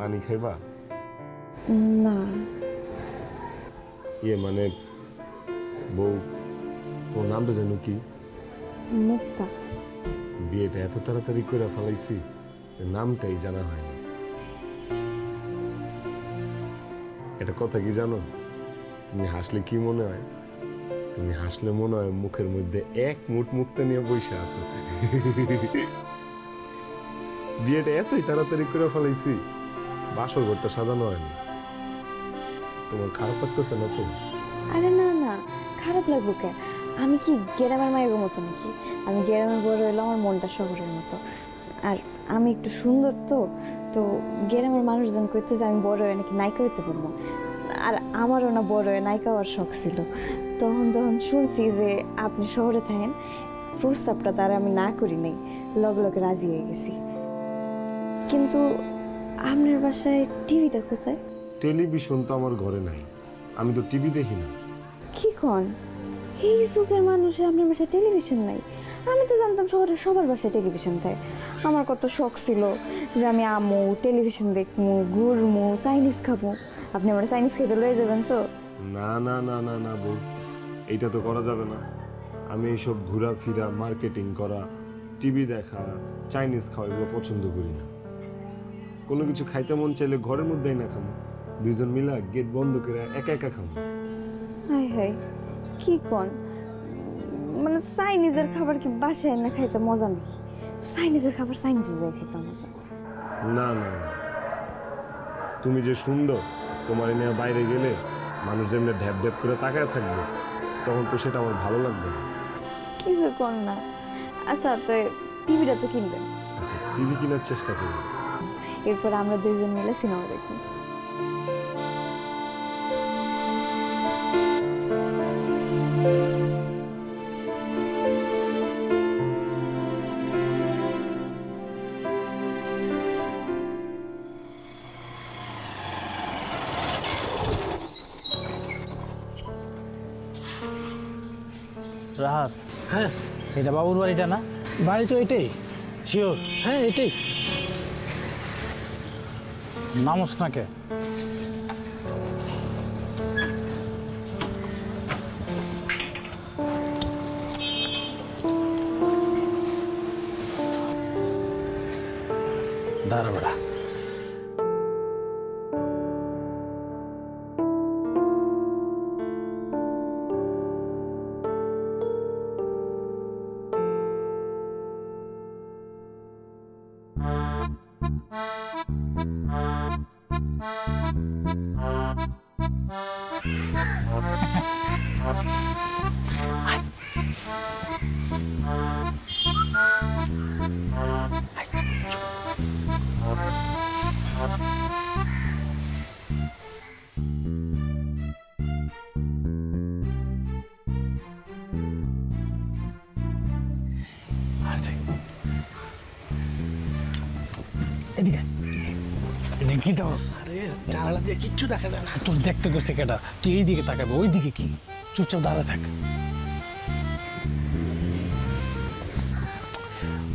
পানি খাইবা? না। মানে বউ, তোর নামটা যেন কি? মুক্তা। বিয়েটা এত তাড়াতাড়ি করে ফেলাইছি, নামটাই জানা হয়নি। এটা কথা কি জানো? তুমি হাসলে কি মনে হয়? তুমি হাসলে মনে হয় মুখের মধ্যে এক মুঠ মুক্তা নিয়ে বসে আছো। বিয়েটা এতই তাড়াতাড়ি করে ফেলাইছি, বাসর ঘরটা সাজানো হয়নি। তোমার খারাপ লাগতেছে না তো? আরে না না, খারাপ লাগবো কে? আমি কি গ্রামের মায়ের মতো নাকি? আমি গ্রামের বড় হইলে আমার মনটা শহরের মতো। আর আমি একটু সুন্দর তো তো গ্রামের মানুষজন কইতে যে আমি বড় হয়ে নাকি নায়িকা হইতে পারবো। আর আমারও না বড় হয়ে নায়িকা হওয়ার শখ ছিল। তখন যখন শুনছি যে আপনি শহরে থাকেন, প্রস্তাবটা তার আমি না করি নাই, লগে লগে রাজি হয়ে গেছি। কিন্তু আপনার বাসায় টিভিটা কোথায়? টেলিভিশন তো আমার ঘরে নাই, আমি তো টিভি দেখি না। কি কন? এই যুগের মানুষে আপনার বাসায় টেলিভিশন নাই? আমি তো জানতাম শহরের সবার বাসায় টেলিভিশন থাকে। আমার কত শখ ছিল যে আমি আমু, টেলিভিশন দেখবো, ঘুরমু, চাইনিজ খাবো। আপনি আমার চাইনিজ খেতে লয়ে যাবেন তো? না না না না না বউ, এইটা তো করা যাবে না। আমি এইসব ঘোরাফেরা, মার্কেটিং করা, টিভি দেখা, চাইনিজ খাওয়া এগুলো পছন্দ করি না। কোনো কিছু খাইতে মন চাইলে ঘরের মধ্যেই না খাবো, দুইজন মিলা গেট বন্ধ করে একা একা খাবো। হাই হাই, কি কন? মানে চাইনিজের খাবার কি বাসায় না খাইতে মজা নাকি? চাইনিজের খাবার চাইনিজে যায় খাইতে মজা। না না, তুমি যে সুন্দর, তোমার নিয়ে বাইরে গেলে মানুষ যেমনি ঢ্যাপ ঢ্যাপ করে তাকায় থাকবে, তখন তো সেটা আমার ভালো লাগবে না। কিছু কর না। আচ্ছা, তো টিভিটা তো কিনবেন। আচ্ছা, টিভি কেনার চেষ্টা করবো। এরপর আমরা দুইজন মিলে সিনেমা দেখব। রাহাত, হ্যাঁ এটা বাবুর বাড়িটা না? বাড়ি তো এটাই। শিওর? হ্যাঁ এটাই। নামস না কে? দাঁড়া বেড়া। এদিকে এদিকে কি দেওয়াস? আরে জানালা দিয়ে কিচ্ছু দেখা যায় না। তোর দেখতে গেছে কেটা? তুই এইদিকে তাকাবে, ওইদিকে কি? চুপচাপ দাঁড়া থাক।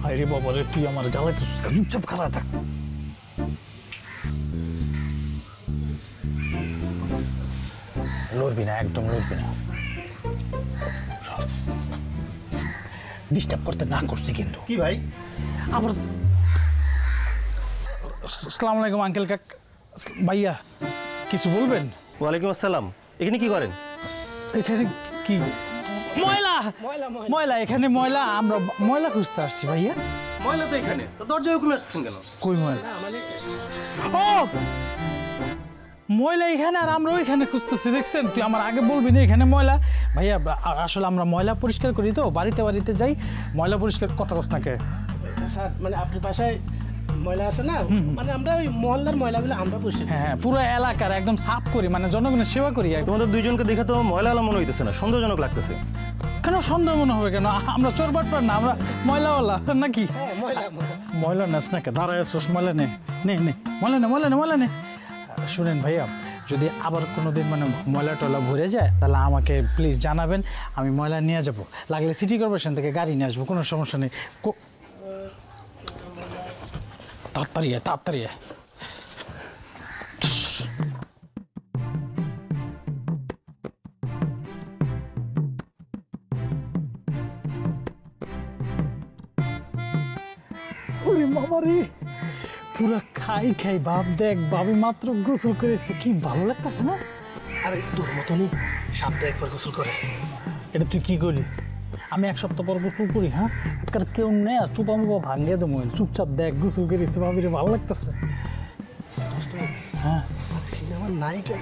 আরে বাবা রে, তুই আমার জ্বালাইতেছিস, চুপচাপ খাড়া থাক। লড়বি না, একদম লড়বি না। ডিস্টার্ব করতে না করছি কিন্তু। কি ভাই? আবার আসসালামু আলাইকুম আঙ্কেল, কাক ভাইয়া, কিছু বলবেন? ওয়ালাইকুম আসসালাম। এখানে কি করেন? এখানে কি ময়লা? ময়লা এখানে ময়লা, আমরা ময়লা খুঁজতে আসছি ভাইয়া। ময়লা তো এখানে, তো দরজায় ওখানে আসছেন কেন? কই ময়লা? ও ময়লা এখানে, আর আমরা ওইখানে খুঁজতেছি, দেখছেন? তুই আমার আগে বলবি না এখানে ময়লা? ভাইয়া আসলে আমরা ময়লা পরিষ্কার করি তো, বাড়িতে বাড়িতে যাই ময়লা পরিষ্কার কথা কস নাকে। স্যার মানে আপনার বাসায় ময়লা আছে না, মানে আমরা ওই মহল্লার ময়লাগুলো আমরা পরিষ্কার করি। হ্যাঁ হ্যাঁ, পুরো এলাকার একদম সাফ করি, মানে জনগণের সেবা করি। তোমাদের দুইজনকে দেখে তো ময়লাওয়ালা মনে হইতেছে না, সন্দেহজনক লাগতেছে। কেন সন্দেহ মনে হবে কেন? আমরা চোর বাটপার না, আমরা ময়লাওয়ালা নাকি? হ্যাঁ ময়লা ময়লা নাস নাকি? দাঁড়ায় আসছিস, ময়লা নে নে নে, ময়লা নে ময়লা নে ময়লা নে। শুনেন ভাইয়া, যদি আবার কোনো দিন মানে ময়লা টয়লা ভরে যায় তাহলে আমাকে প্লিজ জানাবেন, আমি ময়লা নিয়ে যাব। লাগলে সিটি কর্পোরেশন থেকে গাড়ি নিয়ে আসবো, কোনো সমস্যা নেই। তাড়াতাড়ি তাড়াতাড়ি। ওরে মামা রে, পুরা খাই খাই ভাব দেখ, ভাবি মাত্র গোসল করেছে, কি ভালো লাগতেছে না? আরে তোর মতনই সপ্তাহে একবার গোসল করে। এটা তুই কি করলি? আমি এক সপ্তাহ পর গোসল করি? হ্যাঁ, আজকাল কেউ নেই, আর চুপা মুপা ভাঙিয়ে দেবো। চুপচাপ দেখ গোসল করেছে, ভাবি রে ভালো লাগতেছে। হ্যাঁ, সিনেমার নায়িকা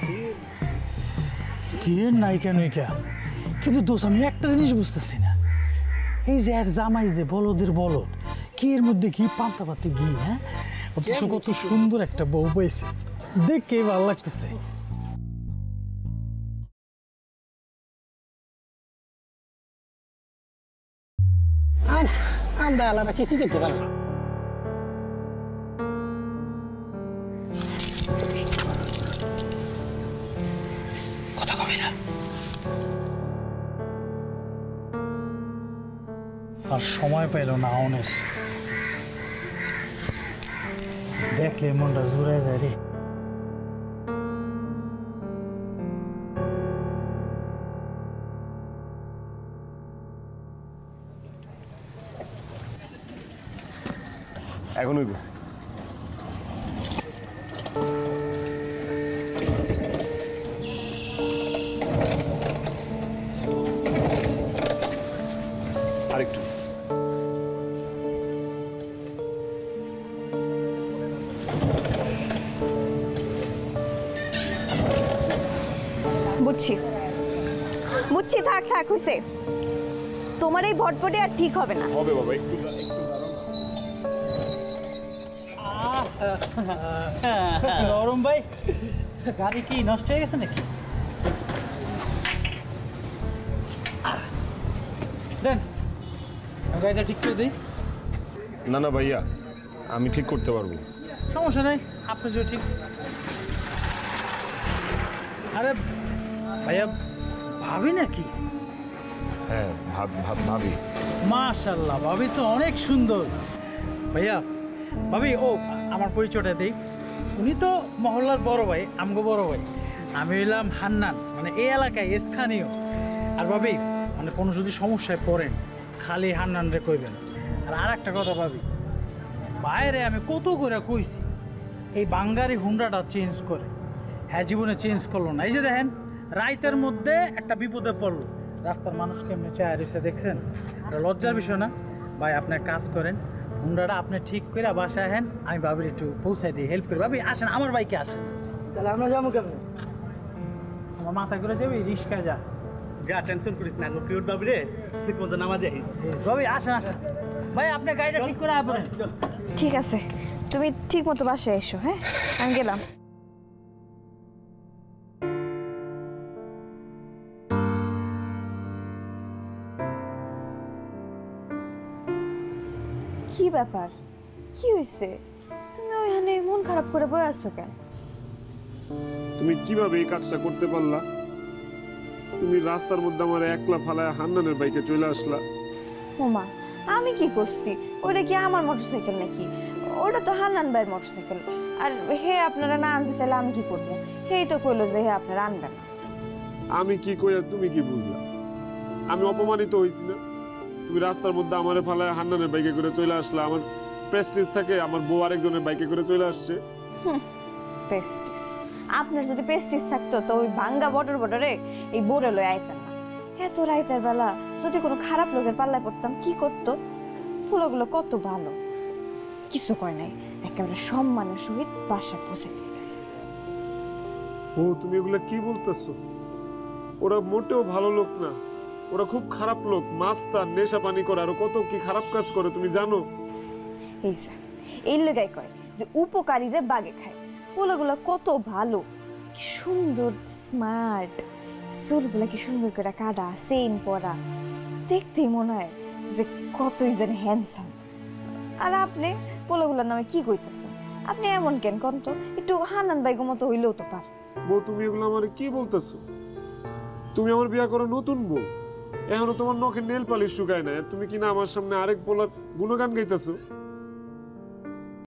কি নায়িকা নায়িকা, কিন্তু দোষ আমি একটা জিনিস বুঝতেছি না, এই যে আর জামাই যে বলদের বলদ, কি এর মধ্যে কি পান্তা পাতি ঘি? হ্যাঁ, অথচ কত সুন্দর একটা বউ পাইছে, দেখে ভালো লাগতেছে। আমরা আলাদা কিছু খেতে পারলাম। কথা কবে না। আর সময় পেল না অনেক, দেখলে মনটা জুড়ে যায় রে। এখন হইব। আরেকটু। বুঝছি বুঝছি, থাক থাক হইছে। তোমার এই ভটভটে আর ঠিক হবে না। হবে বাবা, একটু গরম ভাই, গাড়ি কি নষ্ট হয়ে গেছে নাকি? দেন গাড়িটা ঠিক করে দিই। না না ভাইয়া, আমি ঠিক করতে পারবো। সমস্যা নেই, আপনি যে ঠিক। আরে ভাইয়া, ভাবি নাকি? হ্যাঁ, ভাবি। মাশাআল্লাহ, ভাবি তো অনেক সুন্দর। ভাইয়া, ভাবি ও আমার পরিচয়টা দেই, উনি তো মহল্লার বড় ভাই, আমগো বড় ভাই। আমি হইলাম হান্নান, মানে এই এলাকায় স্থানীয়। আর ভাবি, মানে কোনো যদি সমস্যায় পড়েন, খালি হান্নান রে কইবেন। আর একটা কথা ভাবি, বাইরে আমি কত করে কইছি এই বাঙ্গারি হুন্ডাটা চেঞ্জ করে, হ্যাঁ জীবনে চেঞ্জ করলো না। এই যে দেখেন, রাইতের মধ্যে একটা বিপদে পড়লো, রাস্তার মানুষ কেমনে চায় রয়েছে দেখছেন? এটা লজ্জার বিষয় না ভাই। আপনি কাজ করেন, হুন্ডাটা আপনি ঠিক করে বাসায় আহেন, আমি ভাবির একটু পৌঁছায় দিই, হেল্প করি। ভাবি আসেন, আমার বাইকে আসেন। তাহলে আমরা যাবো কেমন? আমার মাথা করে যাবি, রিক্সা যা। যা, টেনশন করিস না, কিউট বাবু রে, ঠিক মতো নামা যাই। ভাবি আসেন আসেন, ভাই আপনি গাড়িটা ঠিক করে আসবেন। ঠিক আছে, তুমি ঠিক মতো বাসায় এসো। হ্যাঁ, আমি গেলাম। কি ব্যাপার, কি হয়েছে? তুমি ওইখানে মন খারাপ করে বয়ে আসছো কেন? তুমি কিভাবে এই কাজটা করতে পারলা? তুমি রাস্তার মধ্যে আমার একলা ফালায় হান্নানের বাইকে চলে আসলা। ওমা, আমি কি করছি? ওটা কি আমার মোটরসাইকেল নাকি? ওটা তো হান্নান ভাইয়ের মোটরসাইকেল। আর হে আপনারা না আনতে চাইলে আমি কি করবো? হেই তো কইলো যে হে আপনারা আনবেন না। আমি কি কই আর তুমি কি বুঝলা? আমি অপমানিত হইছি না? তুমি রাস্তার মধ্যে আমারে ফালায় হান্নানের বাইকে করে চলে আসলা। আমার প্রেস্টিজ থাকে, আমার বউ আরেকজনের বাইকে করে চলে আসছে। প্রেস্টিজ? আপনার যদি প্রেস্টিজ থাকতো তো ওই ভাঙ্গা বটরে এই বোরে লয়ে আইতেন না। এত রাইতের বেলা যদি কোনো খারাপ লোকের পাল্লায় পড়তাম, কি করতো? ফুলগুলো কত ভালো, কিছু কয় নাই, একেবারে সম্মানের সহিত বাসায় পৌঁছে দিয়ে গেছে। ও, তুমি এগুলা কি বলতেছো? ওরা মোটেও ভালো লোক না, ওরা খুব খারাপ লোক। মাস্তান, নেশা পানি করে, আরো কত কি খারাপ কাজ করে তুমি জানো? এই লেগাই কয় যে উপকারীরা বাগে খায়। পোলাগুলো কত ভালো, কি সুন্দর স্মার্ট, চুলগুলা কি সুন্দর করে কাটা, চেইন পরা, দেখতেই মনে হয় যে কতই যেন হ্যান্ডসাম। আর আপনি পোলাগুলোর নামে কি কইতেছেন? আপনি এমন কেন কোন তো? একটু হান্নান বাইগো মতো হইলেও তো পার। বউ, তুমি এগুলো আমারে কি বলতেছো? তুমি আমার বিয়া করো নতুন বউ, এখনো তোমার নখে নেল পালিশ শুকায় না, তুমি কিনা আমার সামনে আরেক পোলার গুণগান গাইতেছো।